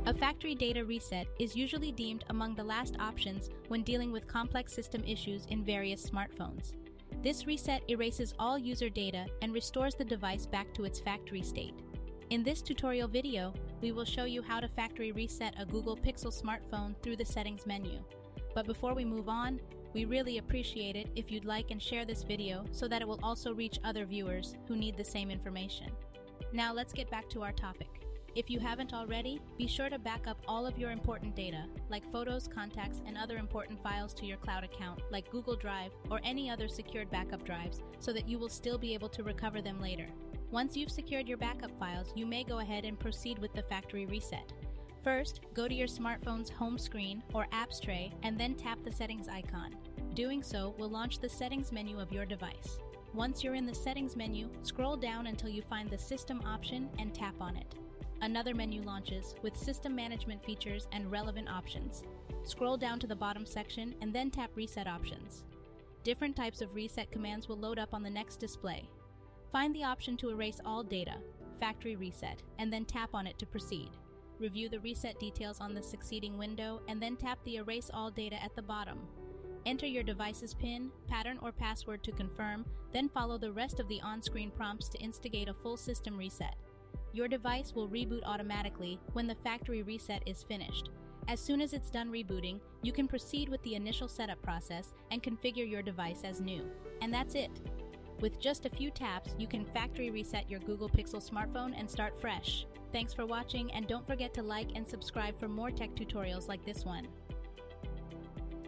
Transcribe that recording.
A factory data reset is usually deemed among the last options when dealing with complex system issues in various smartphones. This reset erases all user data and restores the device back to its factory state. In this tutorial video, we will show you how to factory reset a Google Pixel smartphone through the settings menu. But before we move on, we really appreciate it if you'd like and share this video so that it will also reach other viewers who need the same information. Now let's get back to our topic. If you haven't already, be sure to back up all of your important data, like photos, contacts, and other important files to your cloud account, like Google Drive or any other secured backup drives, so that you will still be able to recover them later. Once you've secured your backup files, you may go ahead and proceed with the factory reset. First, go to your smartphone's home screen or apps tray and then tap the settings icon. Doing so will launch the settings menu of your device. Once you're in the settings menu, scroll down until you find the system option and tap on it. Another menu launches with system management features and relevant options. Scroll down to the bottom section and then tap reset options. Different types of reset commands will load up on the next display. Find the option to erase all data, factory reset, and then tap on it to proceed. Review the reset details on the succeeding window and then tap the Erase All Data at the bottom. Enter your device's PIN, pattern, or password to confirm, then follow the rest of the on-screen prompts to instigate a full system reset. Your device will reboot automatically when the factory reset is finished. As soon as it's done rebooting, you can proceed with the initial setup process and configure your device as new. And that's it! With just a few taps, you can factory reset your Google Pixel smartphone and start fresh. Thanks for watching, and don't forget to like and subscribe for more tech tutorials like this one.